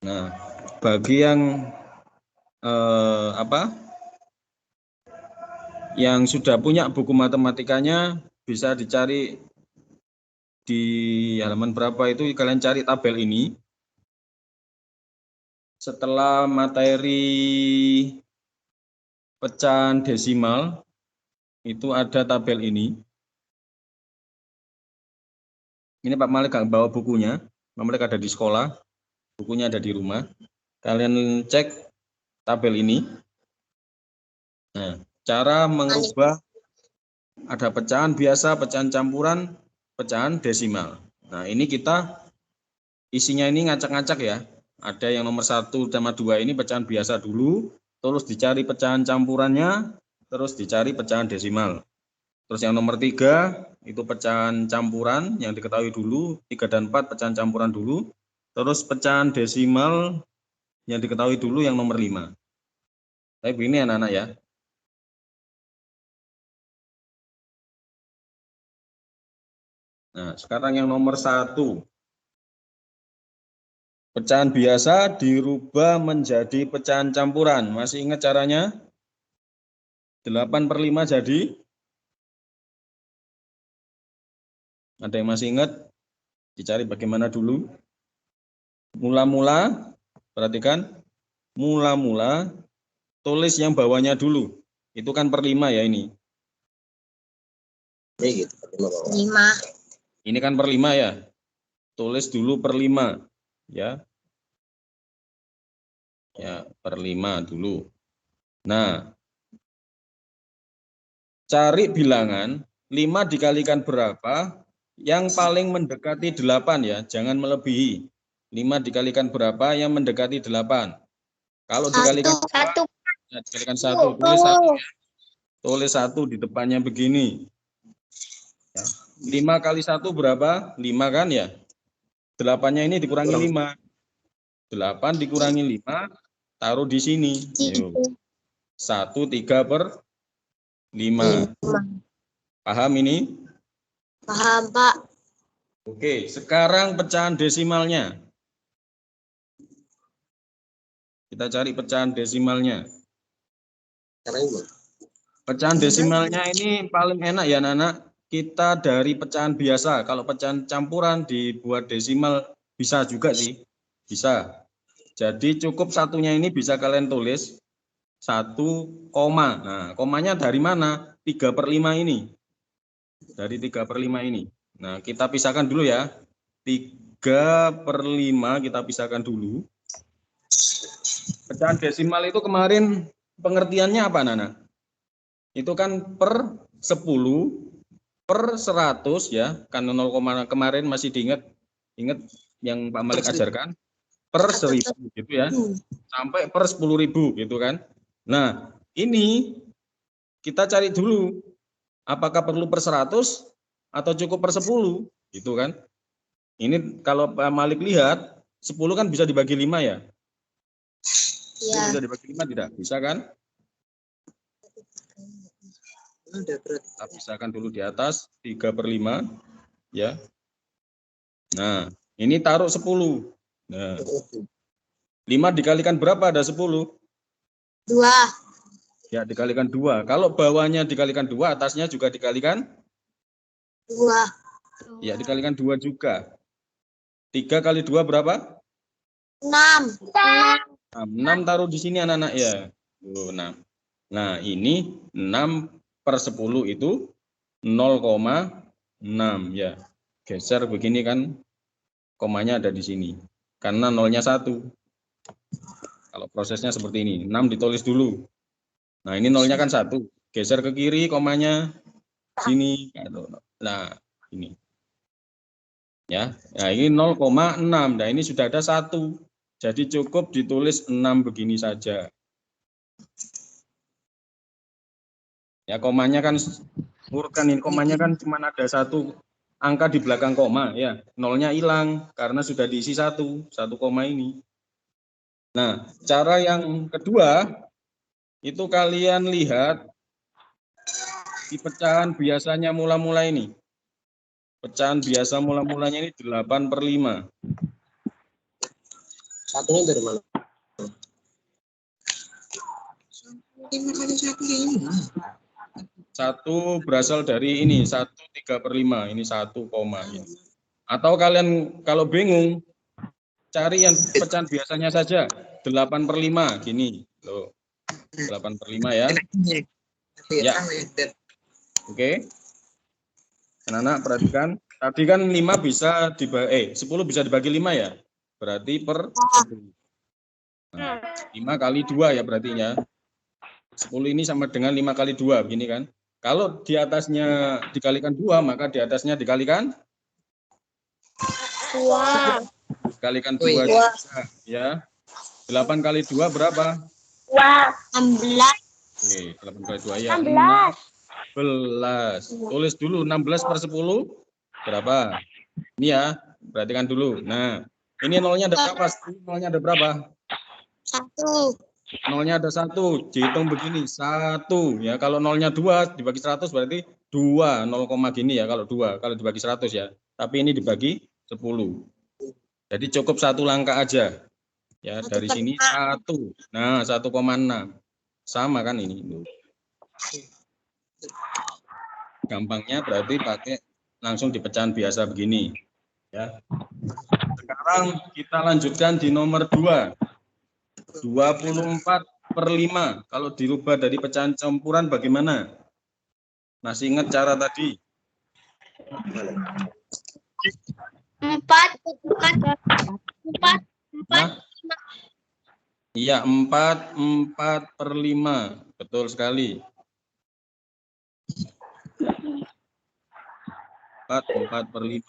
Nah, bagi yang yang sudah punya buku matematikanya bisa dicari di halaman berapa itu, kalian cari tabel ini. Setelah materi pecahan desimal itu ada tabel ini. Ini Pak Malik nggak bawa bukunya, Pak Malik ada di sekolah, bukunya ada di rumah. Kalian cek tabel ini. Nah, cara mengubah ada pecahan biasa, pecahan campuran, pecahan desimal. Nah, ini kita isinya ini ngacak-ngacak ya. Ada yang nomor 1 sama 2 ini pecahan biasa dulu, terus dicari pecahan campurannya, terus dicari pecahan desimal. Terus yang nomor 3 itu pecahan campuran yang diketahui dulu, 3 dan 4 pecahan campuran dulu, terus pecahan desimal yang diketahui dulu yang nomor 5. Tapi begini anak-anak ya. Nah, sekarang yang nomor 1. Pecahan biasa dirubah menjadi pecahan campuran. Masih ingat caranya? 8/5 jadi? Ada yang masih ingat? Dicari bagaimana dulu? Mula-mula, perhatikan. Mula-mula, tulis yang bawahnya dulu. Itu kan per 5 ya ini. Ini gitu, 5. Ini kan per 5 ya. Tulis dulu per 5. Ya. Ya, per 5 dulu. Nah, cari bilangan 5 dikalikan berapa yang paling mendekati 8 ya, jangan melebihi. 5 dikalikan berapa yang mendekati 8. Kalau dikalikan 1. ya, dikalikan 1, tulis 1 ya. Tulis 1 di depannya begini. Ya. 5 kali 1 berapa? 5 kan ya. 8-nya ini dikurangi 5. 8 dikurangi 5, taruh di sini. 1/3/5. Paham ini? Paham, Pak. Oke, sekarang pecahan desimalnya. Kita cari pecahan desimalnya. Pecahan desimalnya ini paling enak ya anak-anak. Kita dari pecahan biasa. Kalau pecahan campuran dibuat desimal bisa juga sih. Bisa. Jadi cukup satunya ini bisa kalian tulis 1, koma. Nah, komanya dari mana? 3/5 ini. Dari 3/5 ini. Nah, kita pisahkan dulu ya. 3/5 kita pisahkan dulu. Pecahan desimal itu kemarin pengertiannya apa, Nana? Itu kan per 10, per 100 ya. Kan 0, kemarin masih diingat? Ingat yang Pak Malik ajarkan? Per 1000 gitu ya. Sampai per 10.000 gitu kan. Nah, ini kita cari dulu. Apakah perlu per 100 atau cukup per 10 gitu kan. Ini kalau Pak Malik lihat 10 kan bisa dibagi 5 ya. Iya. Bisa dibagi 5 tidak? Bisa kan? Kita pisahkan dulu di atas 3/5 ya. Nah, ini taruh 10. Nah, 5 dikalikan berapa ada 10? 2. Ya, dikalikan 2. Kalau bawahnya dikalikan 2, atasnya juga dikalikan 2. ya, dikalikan 2 juga. 3 kali 2 berapa? 6. 6 taruh di sini anak-anak ya. 6. Nah, ini 6/10 itu 0,6 ya. Geser begini kan, komanya ada di sini. Karena nolnya 1. Kalau prosesnya seperti ini, 6 ditulis dulu. Nah, ini nolnya kan 1. Geser ke kiri, komanya sini. Nah, ini. Ya, nah ini 0,6. Nah, ini sudah ada 1. Jadi cukup ditulis 6 begini saja. Ya, komanya kan urutkan ini, komanya kan cuma ada 1 angka di belakang koma ya. Nolnya hilang karena sudah diisi 1 koma ini. Nah, cara yang kedua itu kalian lihat di pecahan biasanya mula-mula ini. Pecahan biasa mula-mulanya ini 8/5. Satunya dari mana? 5 kali 1 5. 1 berasal dari ini 1/3/5, ini 1 koma ini. Atau kalian kalau bingung cari yang pecahan biasanya saja 8/5 gini loh. 8/5 ya. Ya. Oke. Anak-anak perhatikan. Tadi kan 5 bisa dibagi 10 bisa dibagi 5 ya. Berarti per 10. Nah, 5 kali 2 ya berarti ya. 10 ini sama dengan 5 kali 2 begini kan. Kalau di atasnya dikalikan 2 maka di atasnya dikalikan 2. dikalikan 2 ya. 8 kali 2 berapa? 16. Oke, 8 kali 2 ya. 16. Tulis dulu 16/10 berapa? Ini ya, perhatikan dulu. Nah, ini nolnya ada berapa? Nolnya ada berapa? 1. Nolnya ada 1. Dihitung begini, 1 ya. Kalau nolnya 2 dibagi 100 berarti 2, 0, gini ya kalau 2. Kalau dibagi 100 ya. Tapi ini dibagi 10. Jadi cukup 1 langkah aja. Ya, dari sini 1. Nah, 1,6. Sama kan ini. Gampangnya berarti pakai langsung di pecahan biasa begini. Ya. Sekarang kita lanjutkan di nomor 2. 24/5. Kalau dirubah dari pecahan campuran bagaimana? Masih ingat cara tadi? 4. Nah, iya, 4/5. Betul sekali. 4/5.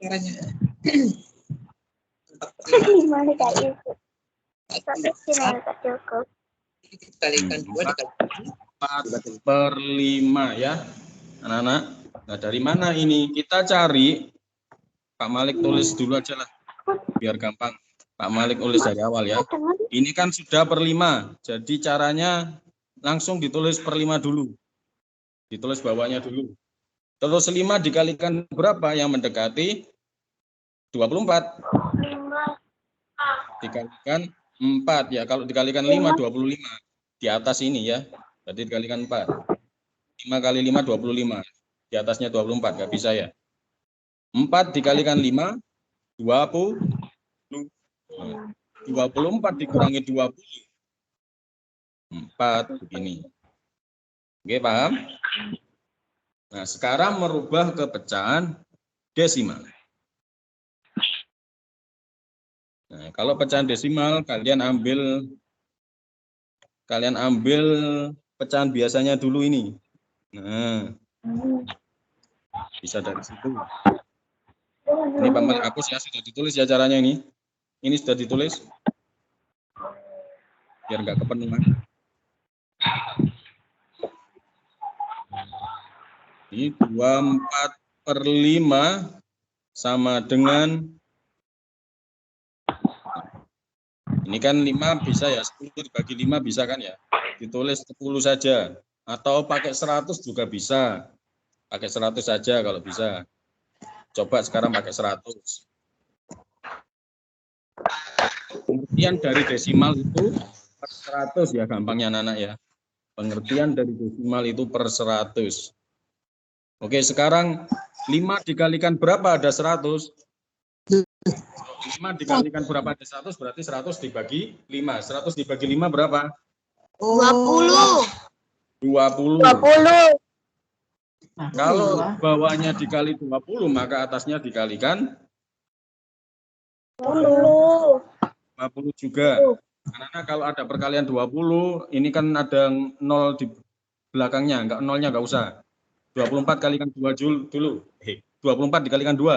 Caranya. Gimana kayak itu? Dikalikan 2 dikalikan 4/5 ya, anak-anak. Nah, dari mana ini? Kita cari. Pak Malik tulis dulu aja lah, biar gampang. Pak Malik tulis dari awal ya. Ini kan sudah per 5, jadi caranya langsung ditulis per 5 dulu. Ditulis bawahnya dulu. Terus 5 dikalikan berapa yang mendekati 24? Dikalikan 4 ya. Kalau dikalikan 5, 25. Di atas ini ya. Berarti dikalikan 4. 5 kali 5, 25. Di atasnya 24, nggak bisa ya. 4 dikalikan 5, 20. 24 dikurangi 20. 4 begini. Oke, paham? Nah, sekarang merubah ke pecahan desimal. Nah, kalau pecahan desimal kalian ambil pecahan biasanya dulu ini. Nah, bisa dari situ. Ini Pak Malik hapus ya, sudah ditulis ya caranya ini. Ini sudah ditulis. Biar nggak kepenuhan. Ini 24/5 sama dengan, ini kan 5 bisa ya, 10 dibagi 5 bisa kan ya. Ditulis 10 saja. Atau pakai 100 juga bisa. Pakai 100 saja kalau bisa. Coba sekarang pakai 100. Pengertian dari desimal itu per 100 ya, gampangnya anak-anak ya. Pengertian dari desimal itu per 100. Oke, sekarang 5 dikalikan berapa ada 100? 5 dikalikan berapa ada 100? Berarti 100 dibagi 5. 100 dibagi 5 berapa? 20. 20. Kalau bawahnya dikali 20, maka atasnya dikalikan 20 juga. Karena kalau ada perkalian 20, ini kan ada 0 di belakangnya, nolnya nggak usah. 24 kalikan 2 dulu. 24 dikalikan 2.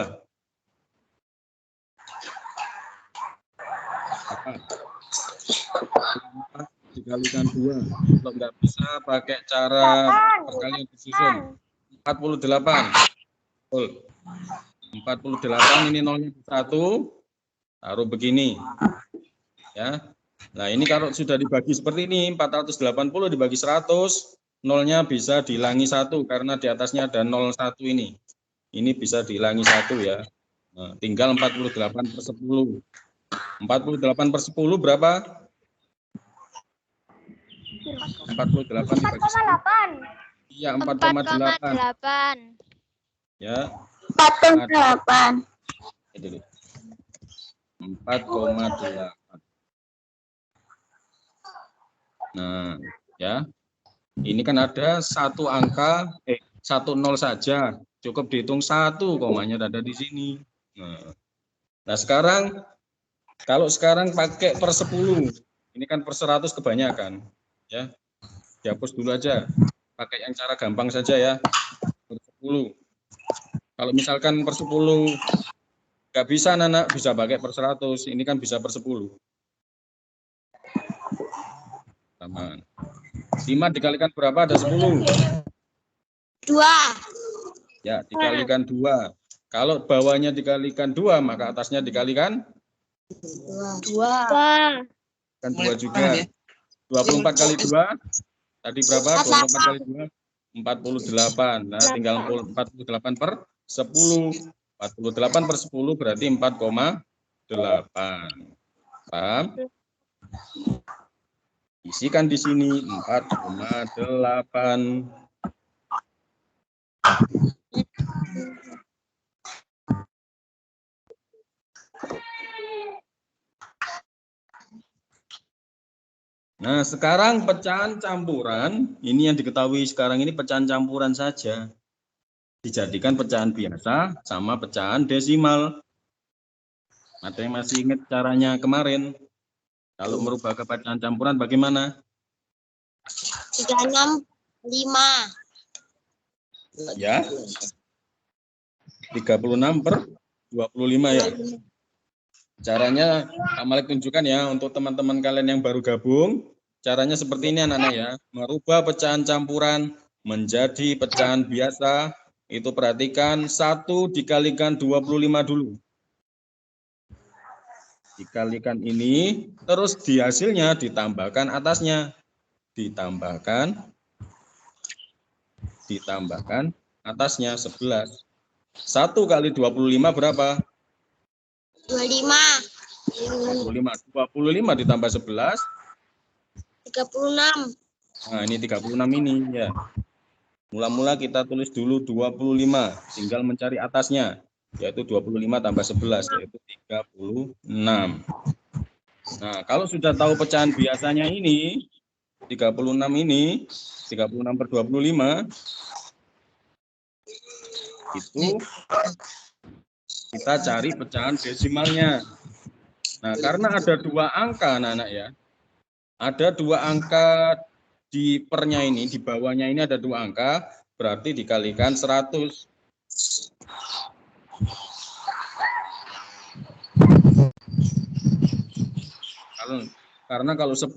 24 dikalikan 2. Kalau nggak bisa pakai cara perkalian disusun. 48. Betul. 48 ini nolnya 1. Taruh begini. Ya. Nah, ini kalau sudah dibagi seperti ini, 480 dibagi 100, nolnya bisa dihilangi 1 karena di atasnya ada 01 ini. Ini bisa dihilangi 1 ya. Nah, tinggal 48/10. 48/10 berapa? 48 dibagi 10. Iya, 4,8. 4,8. Ya. 4,8. Itu. 4,8. Nah, ya. Ini kan ada satu angka, satu nol saja. Cukup dihitung satu komanya ada di sini. Nah, sekarang kalau sekarang pakai per 10, ini kan per 100 kebanyakan. Ya, dihapus dulu aja. Pakai yang cara gampang saja ya. Per 10. Kalau misalkan per 10 nggak bisa, anak bisa pakai per 100. Ini kan bisa per 10. Sama. 5 dikalikan berapa? Ada 10. 2. Ya, dikalikan 2. Kalau bawahnya dikalikan 2, maka atasnya dikalikan 2. kan 2 juga. 24 kali 2 tadi berapa? 24 kali 2 48. Nah, tinggal 48 per 10. 48 per 10 berarti 4,8. Paham? Isikan di sini 4,8. Nah, sekarang pecahan campuran, ini yang diketahui sekarang ini pecahan campuran saja. Dijadikan pecahan biasa sama pecahan desimal. Ada yang masih ingat caranya kemarin? Kalau merubah ke pecahan campuran bagaimana? 36, 5. Ya. 36 per 25 ya. Caranya Pak Malik tunjukkan ya untuk teman-teman kalian yang baru gabung. Caranya seperti ini anak-anak ya. Merubah pecahan campuran menjadi pecahan biasa. Itu perhatikan 1 dikalikan 25 dulu. Dikalikan ini, terus di hasilnya ditambahkan atasnya. Ditambahkan atasnya 11. 1 kali 25 berapa? 25. 25 ditambah 11. 36. Nah, ini 36 ini ya. Mula-mula kita tulis dulu 25, tinggal mencari atasnya, yaitu 25 tambah 11, yaitu 36. Nah, kalau sudah tahu pecahan biasanya ini, 36 ini, 36 per 25, itu kita cari pecahan desimalnya. Nah, karena ada 2 angka anak-anak ya, ada 2 angka di pernya ini, di bawahnya ini ada 2 angka, berarti dikalikan 100. Karena kalau 10,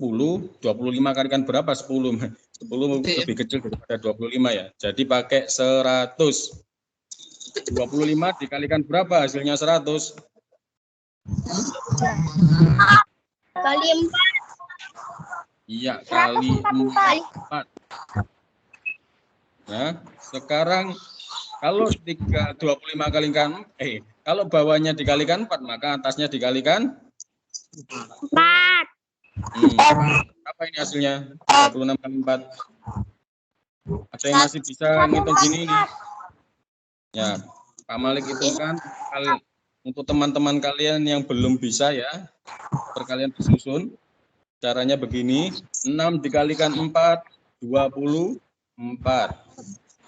25 kalikan berapa? 10. 10 lebih kecil daripada 25 ya. Jadi pakai 100. 25 dikalikan berapa? Hasilnya 100. Kali 4. Iya, kali 4. Nah, sekarang kalau 25 kalikan, kalau bawahnya dikalikan 4, maka atasnya dikalikan 4. Apa ini hasilnya? 26 kali 4. Ada yang masih bisa ngitung gini nih? Ya, Pak Malik itu kan untuk teman-teman kalian yang belum bisa ya, perkalian disusun. Caranya begini, 6 dikalikan 4, 24.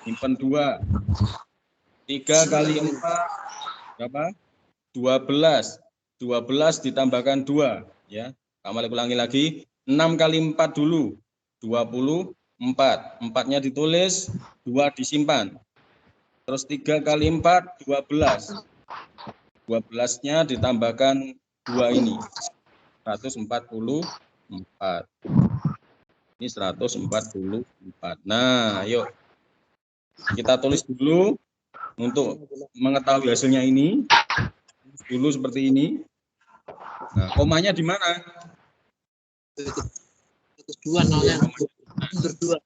Simpan 2. 3 kali 4, berapa? 12. 12 ditambahkan 2. Ya, Pak Malik ulangi lagi. 6 kali 4 dulu, 24. 4-nya ditulis, 2 disimpan. Terus 3 kali 4, 12. 12-nya ditambahkan 2 ini, 144. Ini 144. Nah, yuk. Kita tulis dulu untuk mengetahui hasilnya ini. Dulu seperti ini. Nah, komanya di mana? 2 nolnya. 2.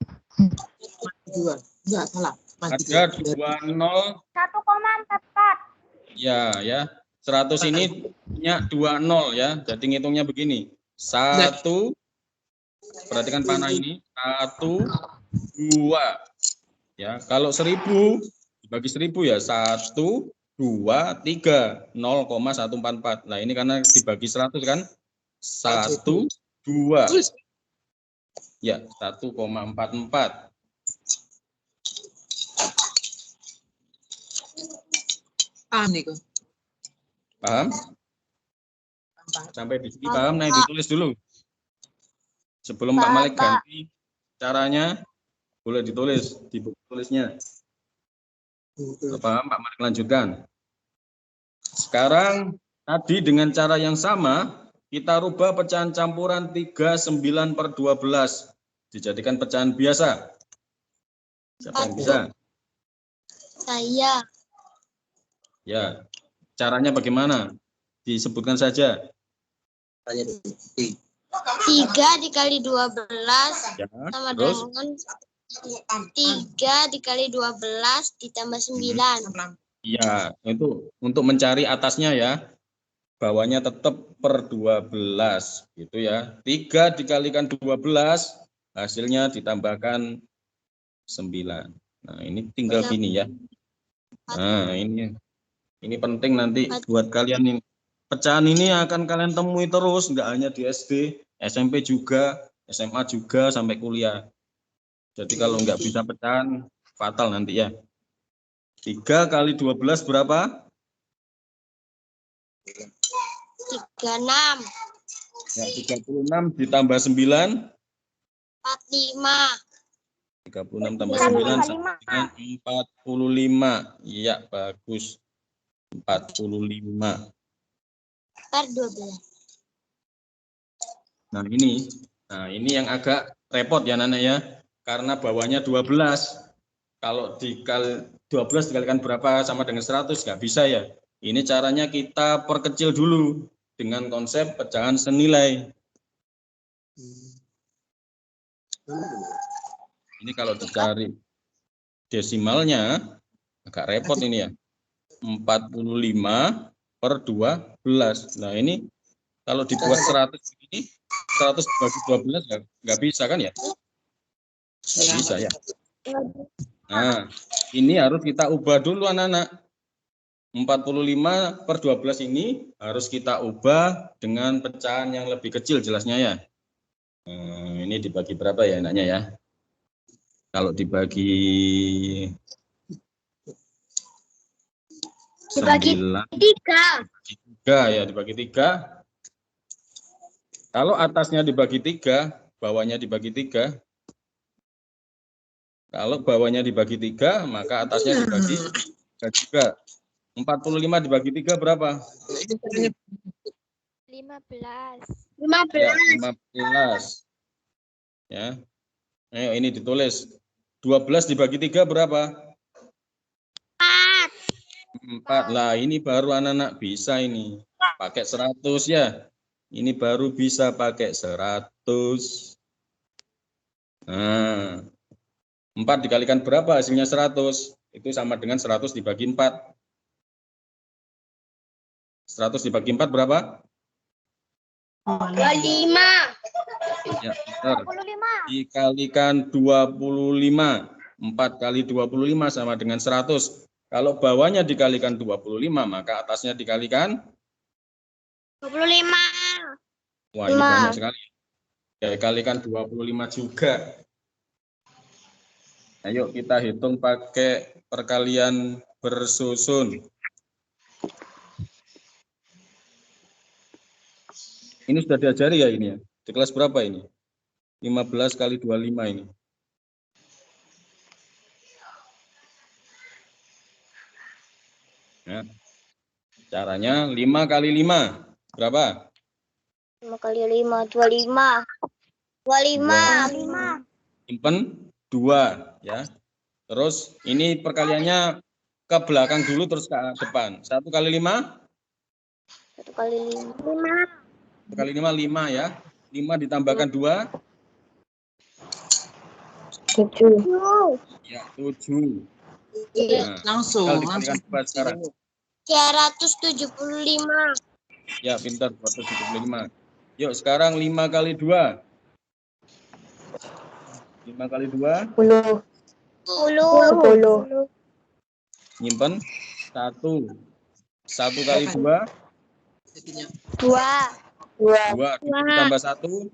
Enggak salah. Ada 2 0. 1,44. Ya. 100 ini punya 2 nol ya. Jadi ngitungnya begini. 1, perhatikan panah ini. 1, 2. Ya, kalau 1000 dibagi 1000 ya 1, 2, 3, 0,144. Nah, ini karena dibagi 100 kan? 1, 2. Ya, 1,44. Paham nih, Kak? Paham? Sampai di sini paham? Nah, ditulis dulu. Sebelum Pak Malik ganti caranya, boleh ditulis di buku tulisnya. Paham? Pak Malik lanjutkan. Sekarang tadi dengan cara yang sama, kita rubah pecahan campuran 39/12 dijadikan pecahan biasa. Siapa yang bisa? Saya. Ya, caranya bagaimana? Disebutkan saja. 3 dikali 12 Ya, sama terus? dengan 3 dikali 12 ditambah 9. Iya, itu untuk mencari atasnya ya. Bawahnya tetap per 12 gitu ya. 3 dikalikan 12 hasilnya ditambahkan 9. Nah, ini tinggal gini ya. Nah, ini penting nanti buat kalian ini. Pecahan ini akan kalian temui terus, nggak hanya di SD, SMP juga, SMA juga, sampai kuliah. Jadi kalau nggak bisa pecahan, fatal nanti ya. 3 kali 12 berapa? 36. Ya, 36 ditambah 9. 45. 36 tambah 9 sama dengan 45. Iya, bagus. 45. Per 12. Nah, ini yang agak repot ya Nana ya. Karena bawahnya 12. Kalau 12 dikalikan berapa sama dengan 100 nggak bisa ya. Ini caranya kita perkecil dulu dengan konsep pecahan senilai. Ini kalau dicari desimalnya agak repot ini ya. 45 per 12. Nah, ini kalau dibuat 100 ini 100 bagi 12 nggak bisa kan ya? Nggak bisa ya. Nah, ini harus kita ubah dulu anak-anak. 45 per 12 ini harus kita ubah dengan pecahan yang lebih kecil jelasnya ya. Ini dibagi berapa ya enaknya ya? Kalau dibagi 9, 3 ya, dibagi 3. Kalau atasnya dibagi 3, bawahnya dibagi 3. Kalau bawahnya dibagi 3, maka atasnya dibagi 3 juga. 45 dibagi 3 berapa? 15. Ya, 15. Ya. Ayo ini ditulis. 12 dibagi 3 berapa? 4. Lah ini baru anak-anak bisa ini. Pakai 100 ya. Ini baru bisa pakai 100. Nah, 4 dikalikan berapa hasilnya 100? Itu sama dengan 100 dibagi 4. 100 dibagi 4 berapa? 25. Ya, benar. Dikalikan 25. 4 kali 25 sama dengan 100. Kalau bawahnya dikalikan 25, maka atasnya dikalikan 25. Wah, ini banyak sekali. Ya, kalikan 25 juga. Ayo kita hitung pakai perkalian bersusun. Ini sudah diajari ya ini ya? Di kelas berapa ini? 15 kali 25 ini. Ya. Caranya 5 kali 5. Berapa? 5 kali 5, 25. 25. Simpen 2 ya. Terus ini perkaliannya ke belakang dulu terus ke depan. 1 kali 5? 1 kali 5. 1 kali 5, 5 ya. 5 ditambahkan 2? 7. Ya, 7. Nah, langsung Sekarang. 375. Ya, pintar, 275. Yuk, sekarang 5 kali 2. 5 kali 2, 10. 10. nyimpen. 1. 1 kali 2, Jadinya 2. 2. 2 ditambah 1,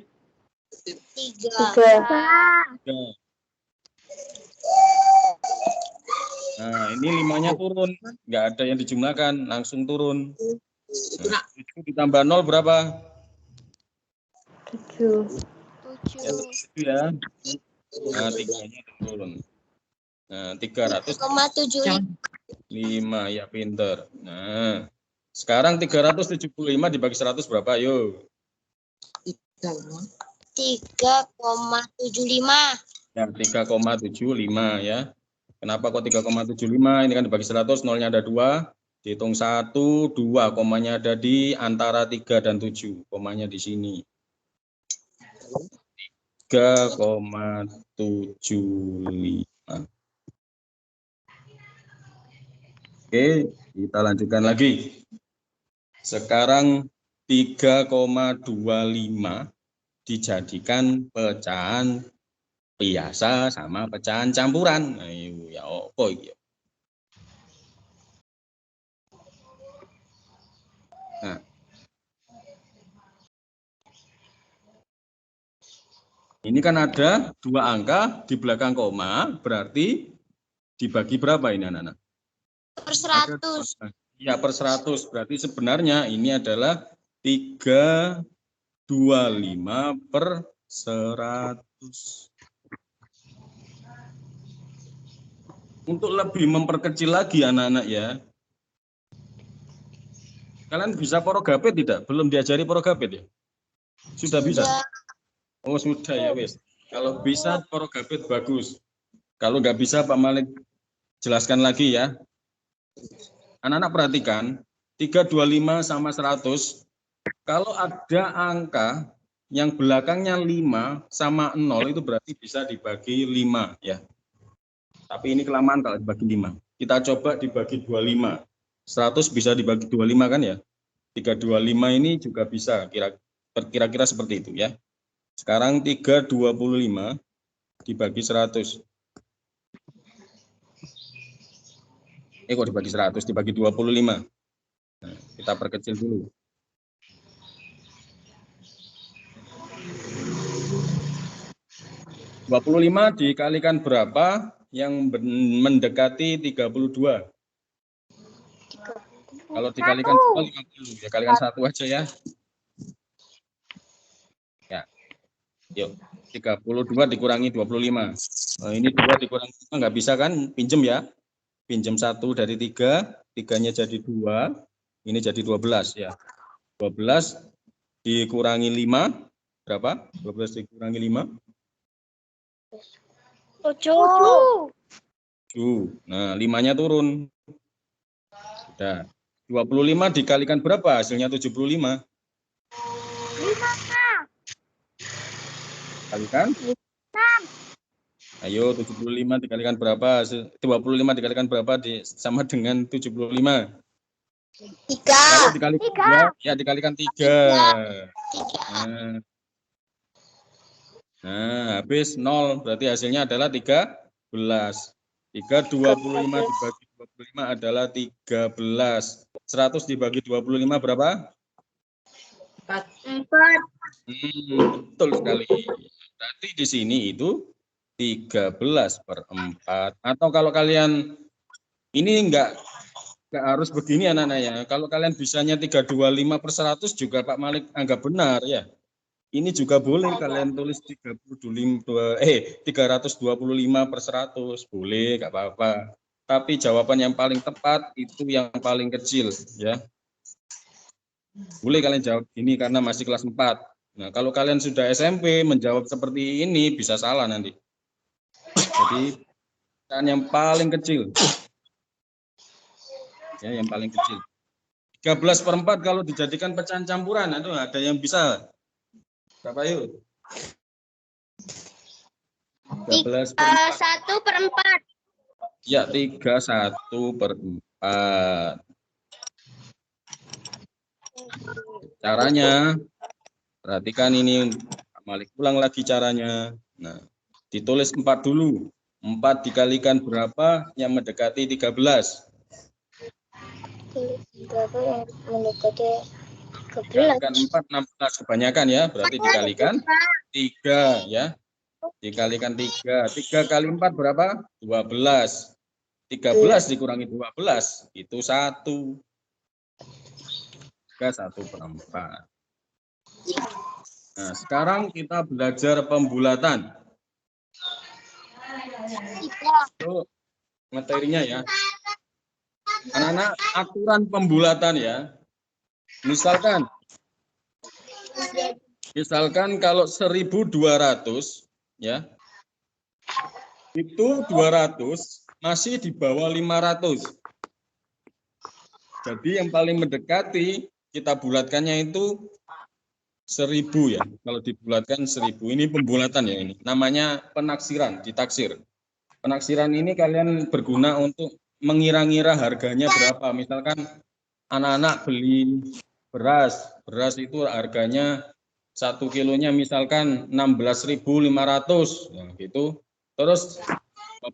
3. 3. Nah, ini 5-nya turun. Nggak ada yang dijumlahkan, langsung turun. Nah, 7 ditambah 0 berapa? 7. Ya, 7 ya. Nah, 3-nya turun. Nah, 375. Ya, pinter. Nah, sekarang 375 dibagi 100 berapa? Ayo. 3,75. Ya, 3,75 ya. Kenapa kok 3,75? Ini kan dibagi 100, nolnya ada 2. Dihitung 1, 2, komanya ada di antara 3 dan 7. Komanya di sini. 3,75. Oke, kita lanjutkan lagi. Sekarang 3,25 dijadikan pecahan biasa sama pecahan campuran. Ayo, ya apa iki? Nah, ini kan ada 2 angka di belakang koma, berarti dibagi berapa ini anak-anak? Per 100. Ya, per 100. Berarti sebenarnya ini adalah 325 per 100. Untuk lebih memperkecil lagi anak-anak ya. Kalian bisa porogapit tidak? Belum diajari porogapit ya? Sudah bisa? Oh, sudah ya wes. Kalau bisa porogapit bagus. Kalau nggak bisa Pak Malik jelaskan lagi ya. Anak-anak perhatikan, 325 sama 100. Kalau ada angka yang belakangnya 5 sama 0 itu berarti bisa dibagi 5 ya. Tapi ini kelamaan kalau dibagi 5. Kita coba dibagi 25. 100 bisa dibagi 25 kan ya? 325 ini juga bisa kira-kira seperti itu ya. Sekarang 325 dibagi 100. Kok dibagi 100, dibagi 25. Nah, kita perkecil dulu. 25 dikalikan berapa yang mendekati 32? Kalau dikalikan 50, ya kalikan 1 aja ya. Ya. Yuk, 32 dikurangi 25. Nah, ini 2 dikurangi 5 nggak bisa kan? Pinjem ya. Pinjem 1 dari 3, 3-nya jadi 2, ini jadi 12 ya. 12 dikurangi 5, berapa? 12 dikurangi 5? 7. Nah, 5-nya turun. Sudah. 25 dikalikan berapa? Hasilnya 75. 5. Kalikan? 6. Ayo, 75 dikalikan berapa? 25 dikalikan berapa sama dengan 75? 3. Kalau dikalikan 2, ya dikalikan 3. Nah, habis 0, berarti hasilnya adalah 13. 325 dibagi 25 adalah 13. 100 dibagi 25 berapa? 4. Betul sekali. Berarti di sini itu 13/4. Atau kalau kalian ini enggak harus begini anak-anak ya. Kalau kalian bisanya 325/100 juga Pak Malik anggap benar ya. Ini juga boleh kalian tulis 325/100, boleh, nggak apa-apa. Tapi jawaban yang paling tepat itu yang paling kecil ya. Boleh kalian jawab ini karena masih kelas 4. Nah, kalau kalian sudah SMP menjawab seperti ini bisa salah nanti. Jadi yang paling kecil. Ya, yang paling kecil. 13/4 kalau dijadikan pecahan campuran, itu ada yang bisa. Berapa yuk? 1/4. Ya, 31/4. Caranya, perhatikan ini, Malik ulang lagi caranya. Nah, ditulis 4 dulu. 4 dikalikan berapa yang mendekati 13? Berapa yang mendekati 13? Dikalikan 4, 16 kebanyakan ya, berarti dikalikan 3 ya. Dikalikan 3. 3 kali 4 berapa? 12. 13 dikurangi 12 itu 1. 1/4. Nah, sekarang kita belajar pembulatan. Itu materinya ya. Anak-anak, aturan pembulatan ya. Misalkan kalau 1.200 ya. Itu 200 masih di bawah 500. Jadi yang paling mendekati kita bulatkannya itu 1.000 ya. Kalau dibulatkan 1.000. Ini pembulatan ya ini. Namanya penaksiran, ditaksir. Penaksiran ini kalian berguna untuk mengira-ngira harganya berapa. Misalkan anak-anak beli beras. Beras itu harganya 1 kilonya misalkan 16.500. Nah, gitu. Terus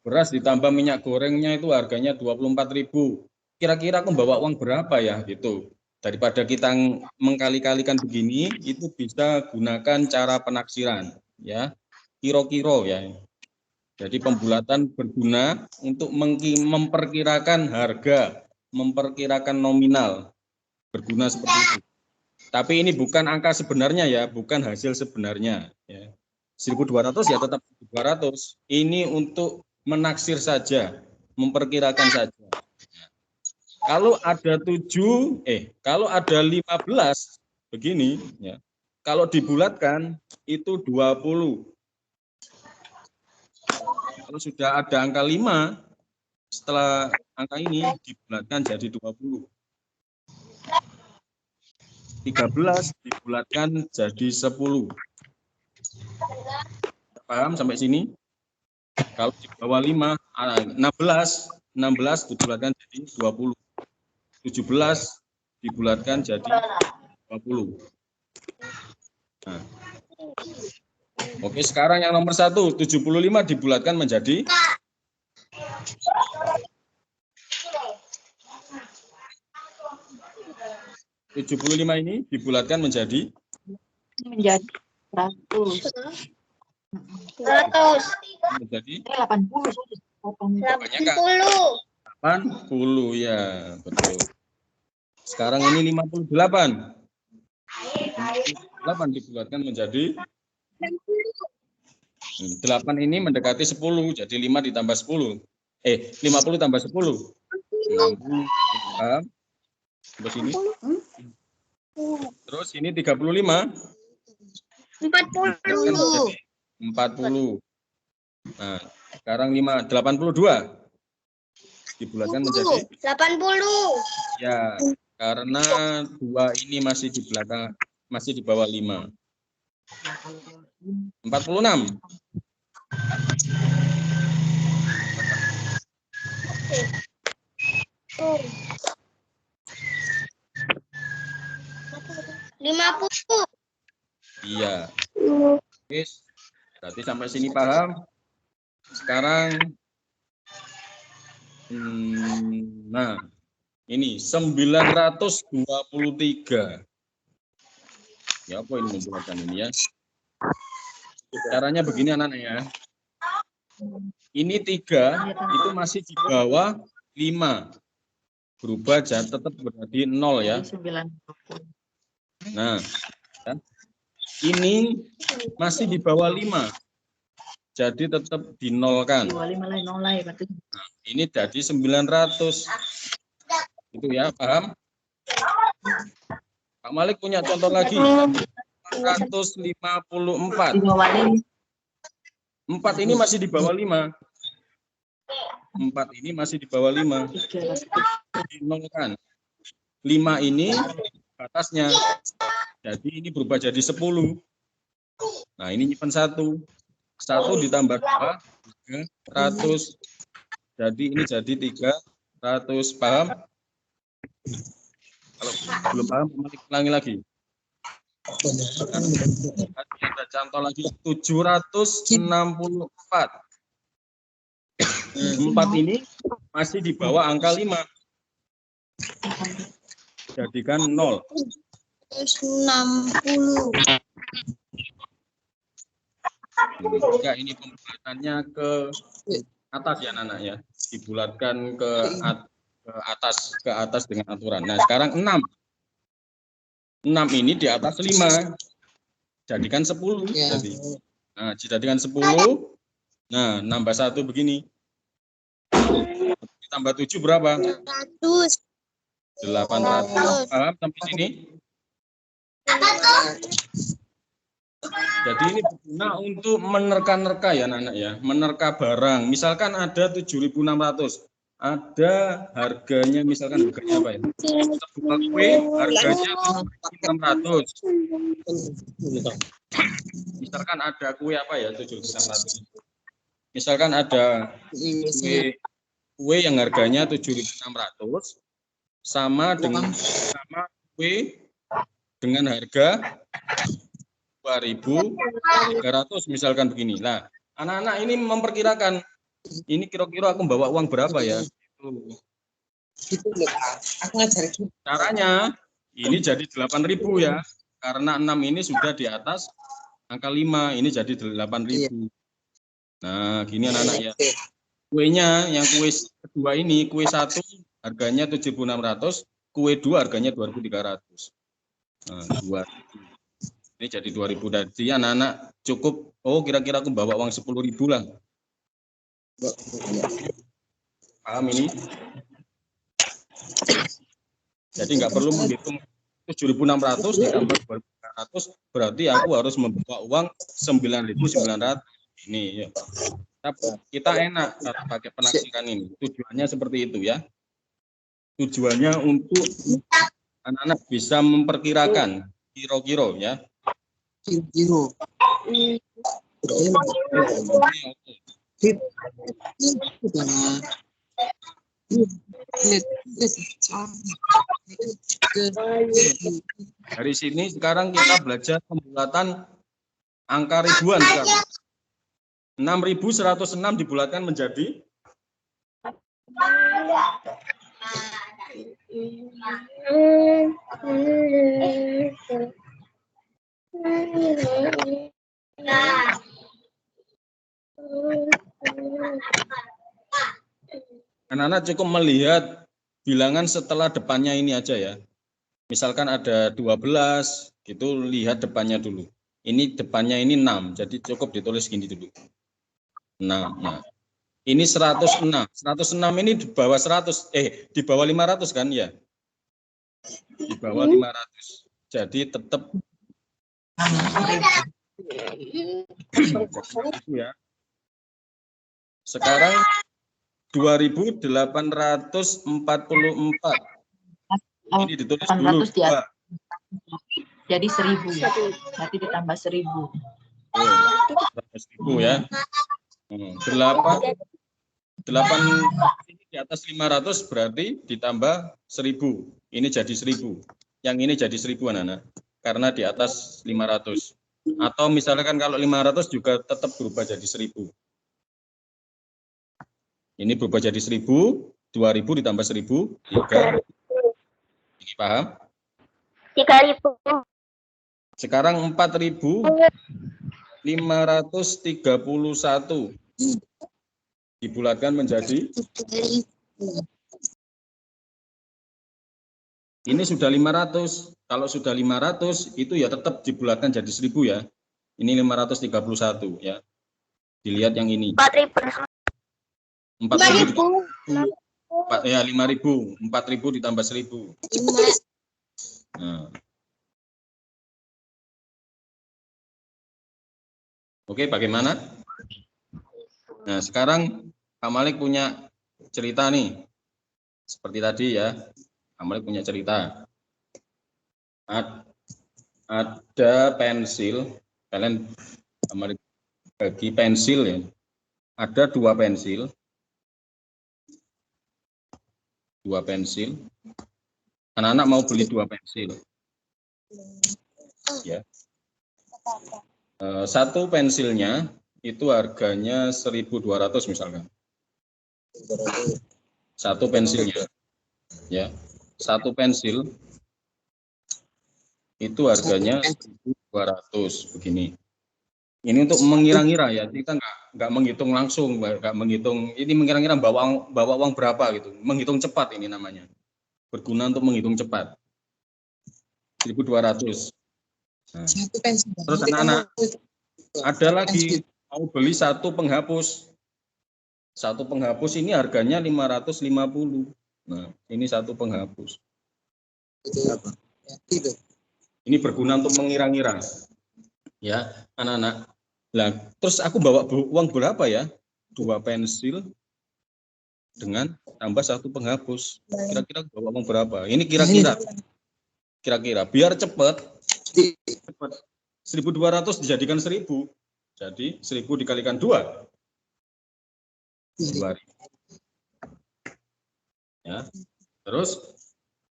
beras ditambah minyak gorengnya itu harganya 24.000. Kira-kira aku bawa uang berapa ya gitu. Daripada kita mengkali-kalikan begini, itu bisa gunakan cara penaksiran ya. Kiro-kiro ya. Jadi pembulatan berguna untuk memperkirakan harga, memperkirakan nominal. Berguna seperti itu. Tapi ini bukan angka sebenarnya ya, bukan hasil sebenarnya ya. 1.200 ya tetap 1.200. Ini untuk menaksir saja, memperkirakan saja. Kalau ada 15 begini ya. Kalau dibulatkan itu 20. Kalau sudah ada angka 5 setelah angka ini dibulatkan jadi 20. 13 dibulatkan jadi 10. Paham sampai sini? Kalau di bawah 5, 16 dibulatkan jadi 20. 17 dibulatkan jadi 20. Nah. Oke, sekarang yang nomor 1, 75 dibulatkan menjadi 75 ini dibulatkan menjadi 100. menjadi 80. 80 ya, betul. Sekarang ini 58. 8 dibulatkan menjadi 8 ini mendekati 10, jadi 5 ditambah 10. 50 tambah 10. 60. Paham? Sampai sini. Terus ini 35. 40. 40. Nah, sekarang 82 dibulatkan menjadi 80. ya, karena 2 ini masih di belakang, masih di bawah 5. 46. 50. Iya. Yes. Berarti sampai sini paham? Sekarang nah, ini 923. Ya, apa ini membuatkan ini ya? Caranya begini anak-anak ya. Ini 3 itu masih di bawah 5. Berubah jadi tetap berarti 0 ya. Nah, ya. Ini masih di bawah 5. Jadi tetap dinolkan. Nah, ini jadi 900. Itu ya, paham? Pak Malik punya contoh lagi. 454. 4 ini masih di bawah 5. 4 ini masih di bawah 5. Dinolkan. 5 ini batasnya. Jadi ini berubah jadi 10. Nah, ini nyimpen 1. 1 ditambah 2, 300. Jadi ini jadi 300. Paham? Kalau belum paham, ulangi lagi. Kita contoh lagi 764. 4 ini masih di bawah angka 5. Jadikan 0. 60. Jika ini pembulatannya ke atas ya anak ya, dibulatkan ke atas dengan aturan. Nah sekarang 6 ini di atas 5, jadikan 10. Jadi, nah dijadikan 10. Nah nambah 1 begini, tambah 7 berapa? 100. 800. Paham sampai sini? Jadi ini berguna untuk menerka-nerka ya anak-anak ya, menerka barang. Misalkan ada 7.600, ada harganya, misalkan harganya apa ya? Sebuah kue harganya 7.600. Misalkan ada kue apa ya 7.600. Misalkan ada kue yang harganya 7.600 sama kue dengan harga 2.300 misalkan begini. Nah, anak-anak ini memperkirakan ini kira-kira aku bawa uang berapa ya? Aku ngajarin. Caranya ini jadi 8.000 ya. Karena 6 ini sudah di atas angka 5, ini jadi 8.000. Nah, gini anak-anak ya. Kuenya yang kue kedua ini, kue 1 harganya 7.600, kue 2 harganya 2.300. Nah, 2. Ini jadi 2.000. Jadi anak-anak cukup, oh kira-kira aku bawa uang 10.000 lah. Paham ini? Jadi nggak perlu menghitung 7.600 ditambah 2.300, berarti aku harus membawa uang 9.900. Ini ya. Kita enak pakai penafsiran ini. Tujuannya seperti itu ya. Tujuannya untuk anak-anak bisa memperkirakan kira-kira ya. Kiro. Dari sini sekarang kita belajar pembulatan angka ribuan sekarang. 6.106 dibulatkan menjadi anak-anak cukup melihat bilangan setelah depannya ini aja ya. Misalkan ada 12, gitu lihat depannya dulu. Ini depannya ini 6, jadi cukup ditulis gini dulu. 6. Nah, ini 106. 106 ini di bawah 100, di bawah 500 kan ya? Di bawah 500. Jadi tetap ya. Sekarang 2.844. Ini ditulis dulu. Jadi 1.000. Nanti ditambah 1.000. 1.000 ya. 8 ini di atas 500 berarti ditambah 1.000. Ini jadi 1.000. Yang ini jadi 1.000 anak-anak. Karena di atas 500. Atau misalkan kalau 500 juga tetap berubah jadi 1.000. Ini berubah jadi 1.000, 2.000 ditambah 1.000, 3. Ini paham? 3.000. Sekarang 4.531 dibulatkan menjadi ini sudah 500. Kalau sudah 500 itu ya tetap dibulatkan jadi 1.000 ya. Ini 531 ya. Dilihat yang ini. 4.000. 4.000 ya 5.000. 4.000 ditambah 1.000. Nah. Oke, bagaimana? Nah, sekarang Pak Malik punya cerita nih. Seperti tadi ya. Pak Malik punya cerita. Ada pensil. Kalian Pak Malik bagi pensil ya. Ada 2 pensil. 2 pensil. Anak-anak mau beli 2 pensil. ya. Satu pensilnya itu harganya 1.200 misalkan. Satu pensilnya, ya. Satu pensil itu harganya 1.200 begini. Ini untuk mengira-ngira ya, kita nggak menghitung langsung, nggak menghitung. Ini mengira-ngira bawa uang berapa gitu, menghitung cepat ini namanya. Berguna untuk menghitung cepat. 1.200. Nah, terus anak-anak ada lagi mau beli satu penghapus. Satu penghapus ini harganya 550. Nah, ini satu penghapus. Ini berguna untuk mengira-ngira. Ya, anak-anak. Nah, terus aku bawa uang berapa ya? 2 pensil dengan tambah satu penghapus. Kira-kira bawa uang berapa? Ini kira-kira biar cepat 1.200 dijadikan 1.000. Jadi 1.000 dikalikan 2. 2.000. Ya. Terus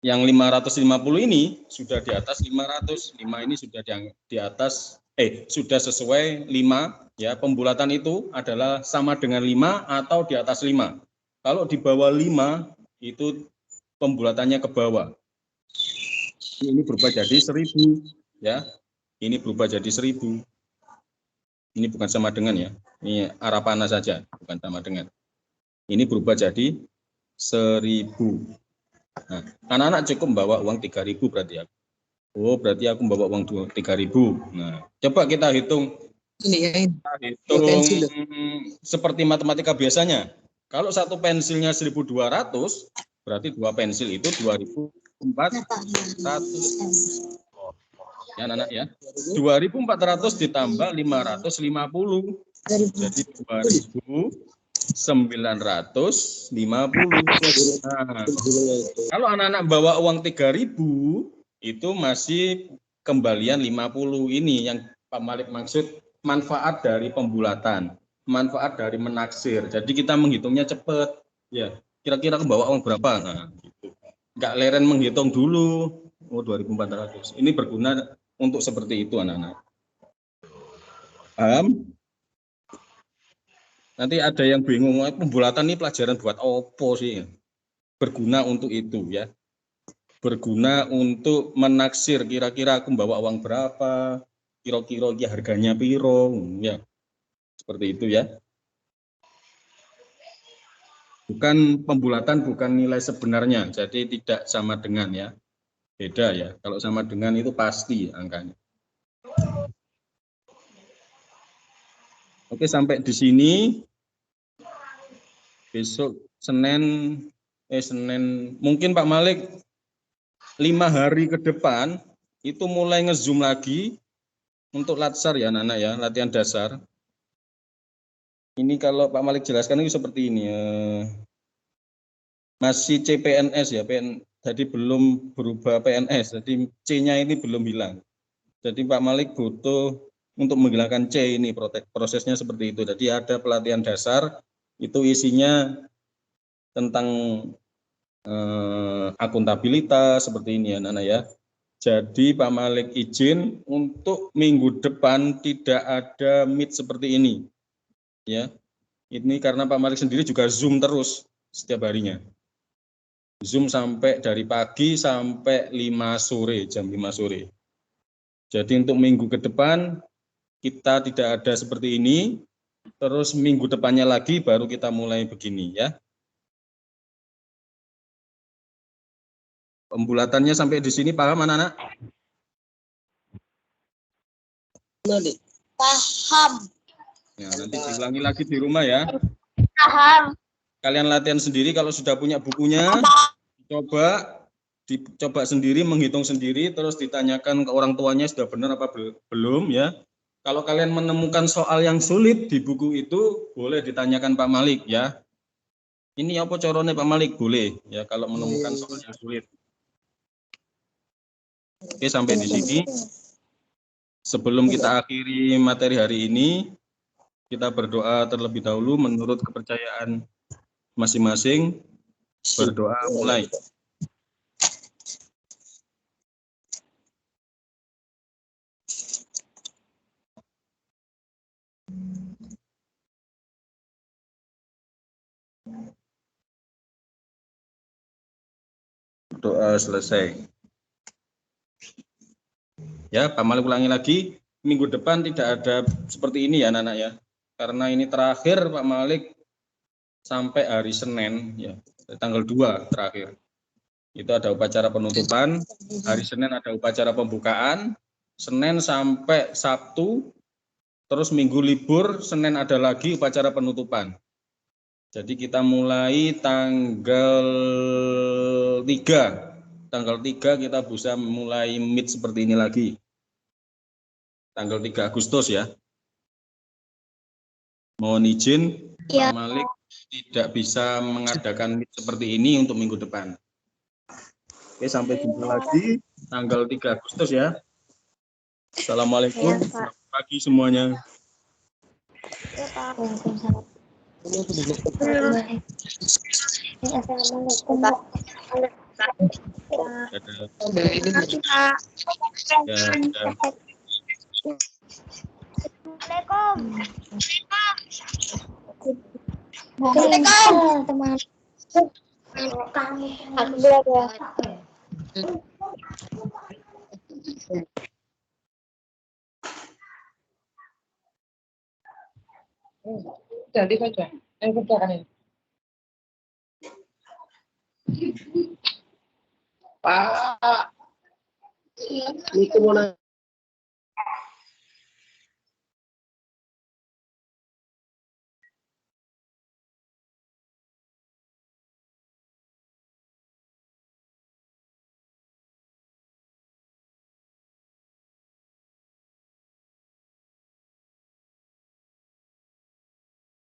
yang 550 ini sudah di atas 500. 5 ini sudah di atas sudah sesuai 5 ya. Pembulatan itu adalah sama dengan 5 atau di atas 5. Kalau di bawah 5 itu pembulatannya ke bawah. Ini berubah jadi 1.000 ya. Ini berubah jadi 1.000. Ini bukan sama dengan ya. Ini arah panah saja, bukan sama dengan. Ini berubah jadi 1.000. Nah, anak-anak cukup membawa uang 3.000 berarti ya. Oh, berarti aku membawa uang 3.000. Nah, coba kita hitung. Kita hitung seperti matematika biasanya. Kalau satu pensilnya 1.200, berarti 2 pensil itu 2.400. Ya, anak-anak ya. 2.400 ditambah 550. Jadi 2.950. Nah, kalau anak-anak bawa uang 3.000 itu masih kembalian 50. Ini yang Pak Malik maksud manfaat dari pembulatan, manfaat dari menaksir. Jadi kita menghitungnya cepat. Ya, kira-kira bawa uang berapa? Nah, gitu. Nggak leren menghitung dulu. Oh, 2.400. Ini berguna untuk seperti itu anak-anak. Paham? Nanti ada yang bingung, pembulatan ini pelajaran buat opo sih? Berguna untuk itu ya. Berguna untuk menaksir kira-kira aku bawa uang berapa, kira-kira harganya piro, ya. Seperti itu ya. Bukan pembulatan, bukan nilai sebenarnya, jadi tidak sama dengan ya. Beda ya. Kalau sama dengan itu pasti angkanya. Oke, sampai di sini. Besok Senin mungkin Pak Malik 5 hari ke depan itu mulai nge-zoom lagi untuk latsar ya anak-anak ya, latihan dasar. Ini kalau Pak Malik jelaskan itu seperti ini. Masih CPNS ya, jadi belum berubah PNS, jadi C-nya ini belum hilang. Jadi Pak Malik butuh untuk menghilangkan C ini, prosesnya seperti itu. Jadi ada pelatihan dasar, itu isinya tentang akuntabilitas seperti ini ya anak-anak ya. Jadi Pak Malik izin untuk minggu depan tidak ada meet seperti ini. Ya. Ini karena Pak Malik sendiri juga Zoom terus setiap harinya. Zoom sampai dari pagi sampai 5 sore, jam 5 sore. Jadi untuk minggu ke depan kita tidak ada seperti ini, terus minggu depannya lagi baru kita mulai begini ya. Pembulatannya sampai di sini paham anak-anak? Paham. Ya, nanti diulangi lagi di rumah ya. Paham. Kalian latihan sendiri kalau sudah punya bukunya, dicoba sendiri, menghitung sendiri, terus ditanyakan ke orang tuanya sudah benar apa belum ya. Kalau kalian menemukan soal yang sulit di buku itu, boleh ditanyakan Pak Malik ya. Ini apa corone Pak Malik? Boleh ya kalau menemukan soal yang sulit. Oke, sampai di sini. Sebelum kita akhiri materi hari ini, kita berdoa terlebih dahulu menurut kepercayaan masing-masing. Berdoa mulai. berdoa selesai. Ya, Pak Malik ulangi lagi. Minggu depan tidak ada seperti ini ya anak-anak ya. Karena ini terakhir Pak Malik sampai hari Senin ya. Tanggal 2 terakhir. Itu ada upacara penutupan. Hari Senin ada upacara pembukaan. Senin sampai Sabtu. Terus Minggu libur, Senin ada lagi upacara penutupan. Jadi kita mulai tanggal 3. Tanggal 3 kita bisa mulai meet seperti ini lagi. Tanggal 3 Agustus ya. Mohon izin, Ya. Pak Malik tidak bisa mengadakan meet seperti ini untuk minggu depan. Oke, sampai jumpa lagi tanggal 3 Agustus ya. Assalamualaikum, selamat pagi semuanya. Ya, Pak. Dadah. Pak. Dadah. Waalaikumsalam, teman. Aku belajar. Jadi saja. Kerjakan ini. Pak. Itu mana?